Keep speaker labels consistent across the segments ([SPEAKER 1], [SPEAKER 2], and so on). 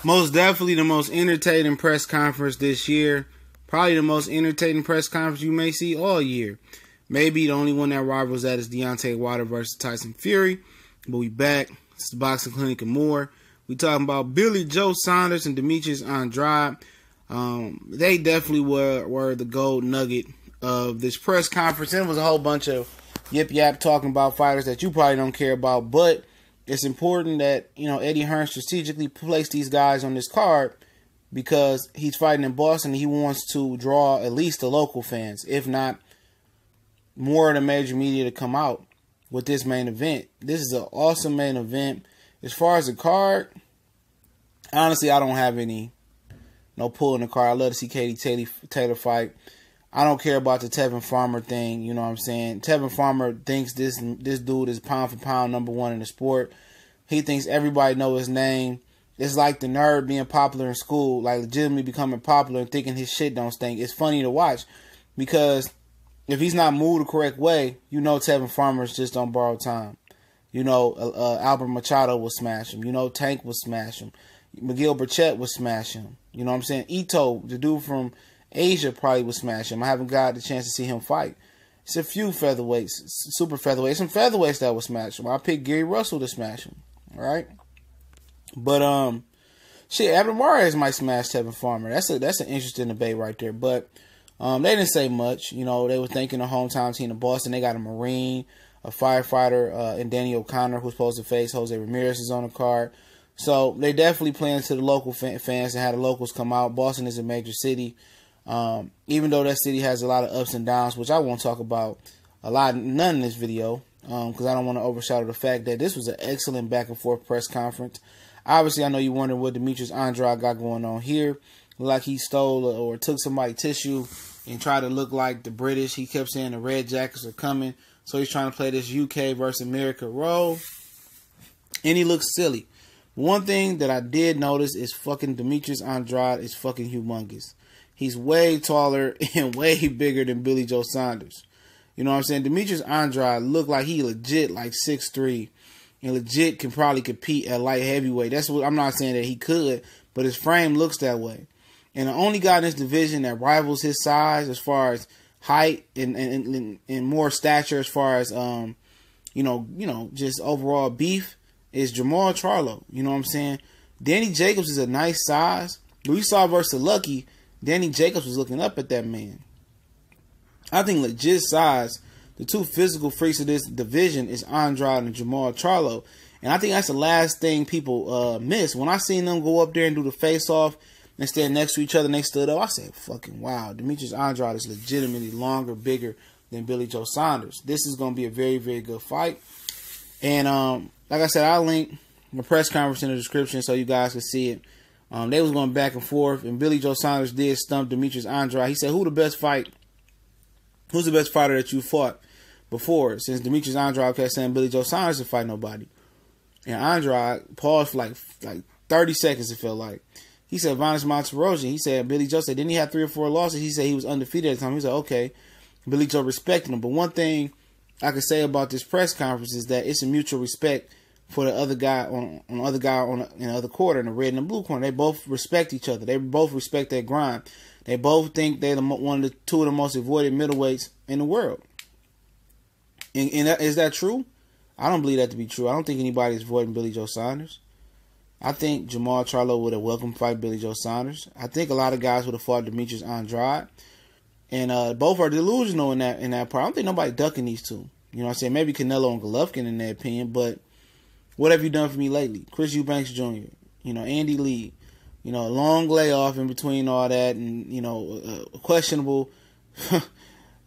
[SPEAKER 1] Most definitely the most entertaining press conference this year. Probably the most entertaining press conference you may see all year. Maybe the only one that rivals that is Deontay Wilder versus Tyson Fury. But we back. It's the Boxing Clinic and more. We talking about Billy Joe Saunders and Demetrius Andrade. They definitely were the gold nugget of this press conference. And it was a whole bunch of yip-yap talking about fighters that you probably don't care about. But it's important that, Eddie Hearn strategically placed these guys on this card because he's fighting in Boston and he wants to draw at least the local fans, if not more of the major media to come out with this main event. This is an awesome main event. As far as the card, honestly, I don't have no pull in the card. I love to see Katie Taylor fight. I don't care about the Tevin Farmer thing, you know what I'm saying? Tevin Farmer thinks this dude is pound for pound #1 in the sport. He thinks everybody know his name. It's like the nerd being popular in school, like legitimately becoming popular and thinking his shit don't stink. It's funny to watch because if he's not moved the correct way, Tevin Farmer's just on borrowed time. Albert Machado will smash him. Tank will smash him. Miguel Burchett will smash him. You know what I'm saying? Ito, the dude from Asia, probably would smash him. I haven't got the chance to see him fight. It's a few featherweights, super featherweights, some featherweights that will smash him. I picked Gary Russell to smash him. All right? But, Abner Mares might smash Tevin Farmer. That's an interesting debate right there. But they didn't say much. They were thanking the hometown team of Boston. They got a Marine, a firefighter, and Danny O'Connor, who's supposed to face Jose Ramirez, is on the card. So they definitely playing to the local fans and had the locals come out. Boston is a major city. Even though that city has a lot of ups and downs, which I won't talk about none in this video, because I don't want to overshadow the fact that this was an excellent back and forth press conference. Obviously, I know you're wondering what Demetrius Andrade got going on here. Like he stole or took somebody's tissue and tried to look like the British. He kept saying the Red Jackets are coming. So he's trying to play this UK versus America role. And he looks silly. One thing that I did notice is fucking Demetrius Andrade is fucking humongous. He's way taller and way bigger than Billy Joe Saunders. You know what I'm saying? Demetrius Andrade looked like he legit like 6'3", and legit can probably compete at light heavyweight. That's what I'm not saying that he could, but his frame looks that way. And the only guy in this division that rivals his size as far as height and more stature as far as just overall beef is Jamal Charlo. You know what I'm saying? Danny Jacobs is a nice size. We saw versus Lucky, Danny Jacobs was looking up at that man. I think legit size, the two physical freaks of this division is Andrade and Jamal Charlo. And I think that's the last thing people miss. When I seen them go up there and do the face-off and stand next to each other and they stood up, I said, fucking wow, Demetrius Andrade is legitimately longer, bigger than Billy Joe Saunders. This is going to be a very, very good fight. And like I said, I'll link the press conference in the description so you guys can see it. They was going back and forth, and Billy Joe Saunders did stump Demetrius Andrade. He said, who's the best fighter that you fought before? Since Demetrius Andrade kept saying Billy Joe Saunders didn't fight nobody. And Andrade paused for like 30 seconds, it felt like. He said, Vanis Monterosian. He said, Billy Joe said, didn't he have 3 or 4 losses? He said he was undefeated at the time. He said, okay. Billy Joe respected him. But one thing I can say about this press conference is that it's a mutual respect for the other guy in the other quarter, in the red and the blue corner. They both respect each other. They both respect their grind. They both think they're two of the most avoided middleweights in the world. And is that true? I don't believe that to be true. I don't think anybody is avoiding Billy Joe Saunders. I think Jamal Charlo would have welcomed fight Billy Joe Saunders. I think a lot of guys would have fought Demetrius Andrade. And both are delusional in that part. I don't think nobody ducking these two. You know what I'm saying? Maybe Canelo and Golovkin in their opinion, but what have you done for me lately? Chris Eubanks Jr., Andy Lee, a long layoff in between all that, and, questionable,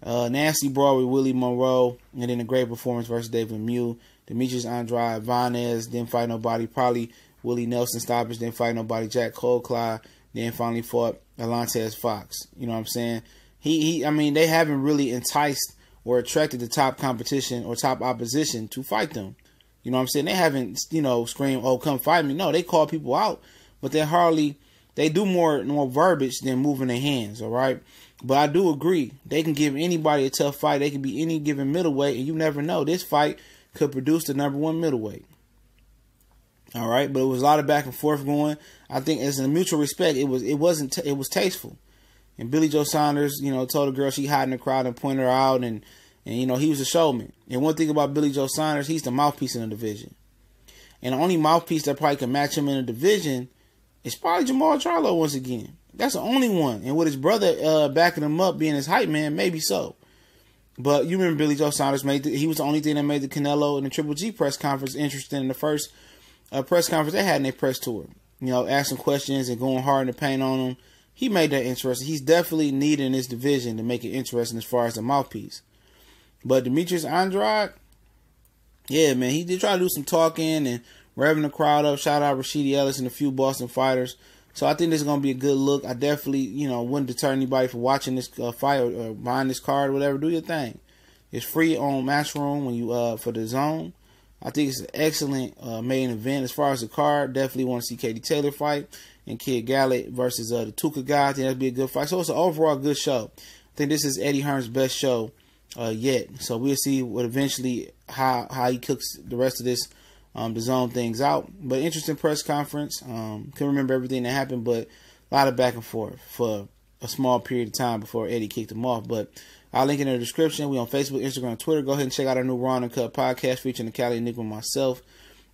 [SPEAKER 1] nasty brawl with Willie Monroe, and then a great performance versus David Lemieux. Demetrius Andrade, Vanez, didn't fight nobody. Probably Willie Nelson stoppage, didn't fight nobody. Jack Colclough, then finally fought Alantez Fox. You know what I'm saying? They haven't really enticed or attracted the top competition or top opposition to fight them. You know what I'm saying? They haven't, screamed, oh, come fight me. No, they call people out, but they do more verbiage than moving their hands, all right? But I do agree. They can give anybody a tough fight. They can be any given middleweight, and you never know. This fight could produce the #1 middleweight. All right, but it was a lot of back and forth going. I think as a mutual respect, it was tasteful. And Billy Joe Saunders, told a girl she hid in the crowd and pointed her out, and he was a showman. And one thing about Billy Joe Saunders, he's the mouthpiece in the division. And the only mouthpiece that probably can match him in the division is probably Jamal Charlo once again. That's the only one. And with his brother backing him up, being his hype man, maybe so. But you remember Billy Joe Saunders he was the only thing that made the Canelo and the Triple G press conference interesting in the first press conference they had in their press tour. Asking questions and going hard in the paint on him. He made that interesting. He's definitely needed in this division to make it interesting as far as the mouthpiece. But Demetrius Andrade, yeah, man, he did try to do some talking and revving the crowd up. Shout out Rashidi Ellis and a few Boston fighters. So I think this is going to be a good look. I definitely, wouldn't deter anybody from watching this fight or buying this card or whatever. Do your thing. It's free on Matchroom when you for the zone. I think it's an excellent main event. As far as the card, definitely want to see Katie Taylor fight and Kid Gallet versus the Tuca guy. I think that'd be a good fight. So it's an overall good show. I think this is Eddie Hearn's best show yet. So we'll see what eventually how he cooks the rest of this to zone things out. But interesting press conference. Couldn't remember everything that happened, but a lot of back and forth for a small period of time before Eddie kicked him off. But I'll link in the description. We on Facebook, Instagram, and Twitter. Go ahead and check out our new Raw Uncut podcast featuring the Cali Enigma and myself.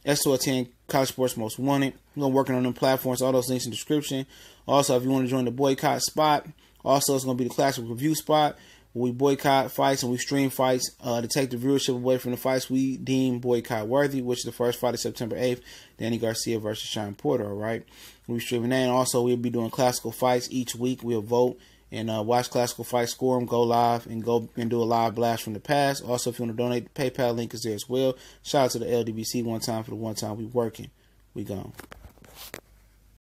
[SPEAKER 1] S210 College Sports Most Wanted. We're working on them platforms. All those links in the description. Also, if you want to join the boycott spot, also it's going to be the classic review spot where we boycott fights and we stream fights to take the viewership away from the fights we deem boycott worthy, which the first fight is September 8th, Danny Garcia versus Sean Porter, all right? We'll be streaming that, and also we'll be doing classical fights each week. We'll vote and watch classical fights, score them, go live, and go and do a live blast from the past. Also, if you want to donate, the PayPal link is there as well. Shout out to the LDBC one time for the one time we working. We gone.